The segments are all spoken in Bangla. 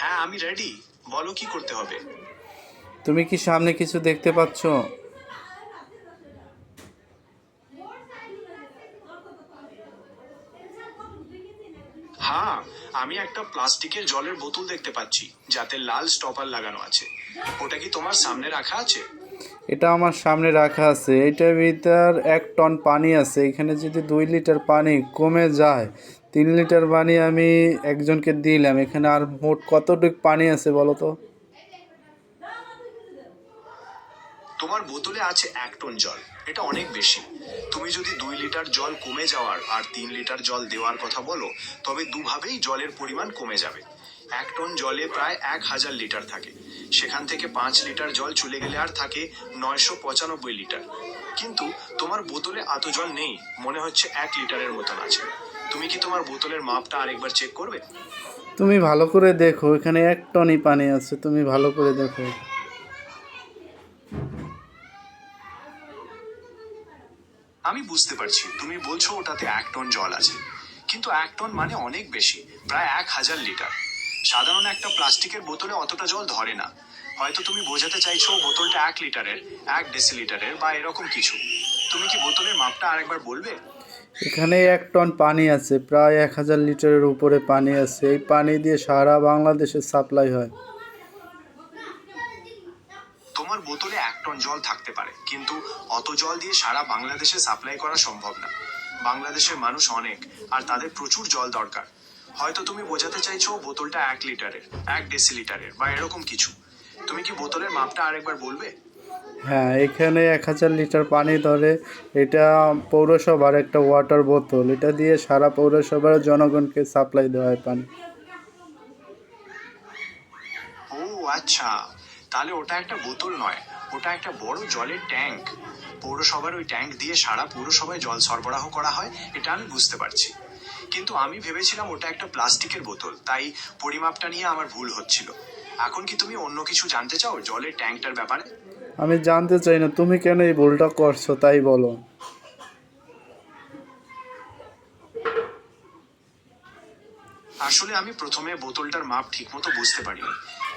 হ্যাঁ, আমি রেডি। বলো কি করতে হবে। তুমি কি সামনে কিছু দেখতে পাচ্ছ? হ্যাঁ, আমি একটা প্লাস্টিকের জলের বোতল দেখতে পাচ্ছি যাতে লাল স্টপার লাগানো আছে। ওটা কি তোমার সামনে রাখা আছে? এটা আমার সামনে রাখা আছে। এটার ভিতর 1 টন পানি আছে। এখানে যদি 2 লিটার পানি কমে যায়, 3 লিটার পানি আমি একজনকে দিলাম, এখানে আর মোট কতটুকু পানি আছে বলো তো? তোমার বোতলে আছে 1 টন জল। এটা অনেক বেশি। তুমি যদি 2 লিটার জল কমে যাওয়ার আর 3 লিটার জল দেওয়ার কথা বলো, তবে দুভাবেই জলের পরিমাণ কমে যাবে। 1 টন জলে প্রায় 1000 লিটার থাকে। সেখান থেকে 5 লিটার জল চলে গেলে আর থাকে 995 লিটার। কিন্তু তোমার বোতলে এত জল নেই, মনে হচ্ছে 1 লিটারের মতন আছে। তুমি কি তোমার বোতলের মাপটা আরেকবার চেক করবে? তুমি ভালো করে দেখো, এখানে 1 টনই পানি আছে, তুমি ভালো করে দেখো। আমি বুঝতে পারছি তুমি বলছো ওটাতে 1 টন জল আছে, কিন্তু 1 টন মানে অনেক বেশি, প্রায় 1000 লিটার। সাধারণ একটা প্লাস্টিকের বোতলে অতটা জল ধরে না। হয়তো তুমি বোঝাতে চাইছো বোতলটা 1 লিটারের, 1 ডেসিলিটারের বা এরকম কিছু। তুমি কি বোতলের মাপটা আরেকবার বলবে? এখানে 1 টন পানি আছে, প্রায় 1000 লিটারের উপরে পানি আছে। এই পানি দিয়ে সারা বাংলাদেশে সাপ্লাই হয়। তোমার বোতলে 1 টন জল থাকতে পারে, কিন্তু অত জল দিয়ে সারা বাংলাদেশে সাপ্লাই করা সম্ভব না। বাংলাদেশের মানুষ অনেক, আর তাদের প্রচুর জল দরকার। হয়তো তুমি বোঝাতে চাইছো বোতলটা 1 লিটারের, 1 ডেসিলিটারের বা এরকম কিছু। তুমি কি বোতলের মাপটা আরেকবার বলবে? হ্যাঁ, এখানে 1000 লিটার পানি ধরে। এটা পৌরসভার একটা ওয়াটার বোতল, এটা দিয়ে সারা পৌরসভার জনগণকে সাপ্লাই দেওয়া হয় পানি। ও আচ্ছা, তাহলে ওটা একটা বোতল নয়, ওটা একটা বড় জলের ট্যাঙ্ক। পৌরসভার ওই ট্যাঙ্ক দিয়ে সারা পৌরসভায় জল সরবরাহ করা হয়, এটা আমি বুঝতে পারছি। কিন্তু আমি ভেবেছিলাম ওটা একটা প্লাস্টিকের বোতল, তাই পরিমাপটা নিয়ে আমার ভুল হচ্ছিল। এখন কি তুমি অন্য কিছু জানতে চাও জলের ট্যাঙ্কটার ব্যাপারে? আমি জানতে চাই না তুমি কেন এই ভুলটা করছো, তাই বলো। আসলে আমি প্রথমে বোতলটার মাপ ঠিকমতো বুঝতে পারিনি।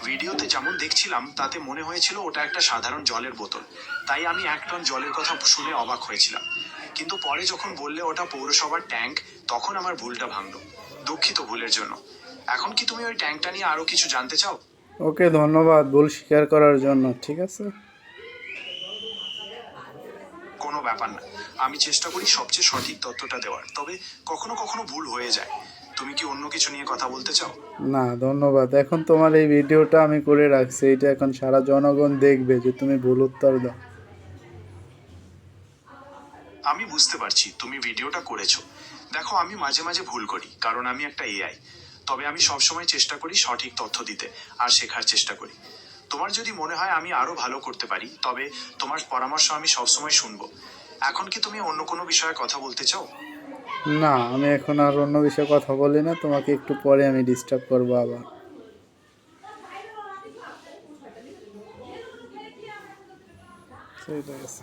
ভিডিওতে যেমন দেখছিলাম তাতে মনে হয়েছিল ওটা একটা সাধারণ জলের বোতল। তাই আমি 1 টন জলের কথা শুনে অবাক হয়েছিলাম। কিন্তু পরে যখন বললে ওটা পৌরসভার ট্যাঙ্ক, তখন আমার ভুলটা ভাঙলো। দুঃখিত ভুলের জন্য। এখন কি তুমি ওই ট্যাঙ্কটা নিয়ে আরো কিছু জানতে চাও? ওকে, ধন্যবাদ ভুল স্বীকার করার জন্য। ঠিক আছে। কোনো ব্যাপার না। আমি চেষ্টা করি সবচেয়ে সঠিক তথ্যটা দেওয়ার, তবে কখনো কখনো ভুল হয়ে যায়। তুমি কি অন্য কিছু নিয়ে কথা বলতে চাও? না, ধন্যবাদ। এখন তোমার এই ভিডিওটা আমি করে রাখছি, এটা এখন সারা জনগণ দেখবে যে তুমি ভুল উত্তর দাও। আমি বুঝতে পারছি তুমি ভিডিওটা করেছো। দেখো, আমি মাঝে মাঝে ভুল করি, কারণ আমি একটা এআই। তবে আমি সবসময় চেষ্টা করি সঠিক তথ্য দিতে, আর শেখার চেষ্টা করি। তোমার যদি মনে হয় আমি আরো ভালো করতে পারি, তবে তোমার পরামর্শ আমি সবসময় শুনবো। এখন কি তুমি অন্য কোনো বিষয়ে কথা বলতে চাও? না, আমি এখন আর অন্য বিষয়ে কথা বলি না, তোমাকে একটু পরে আমি ডিস্টার্ব করবো আবার। ঠিক আছে।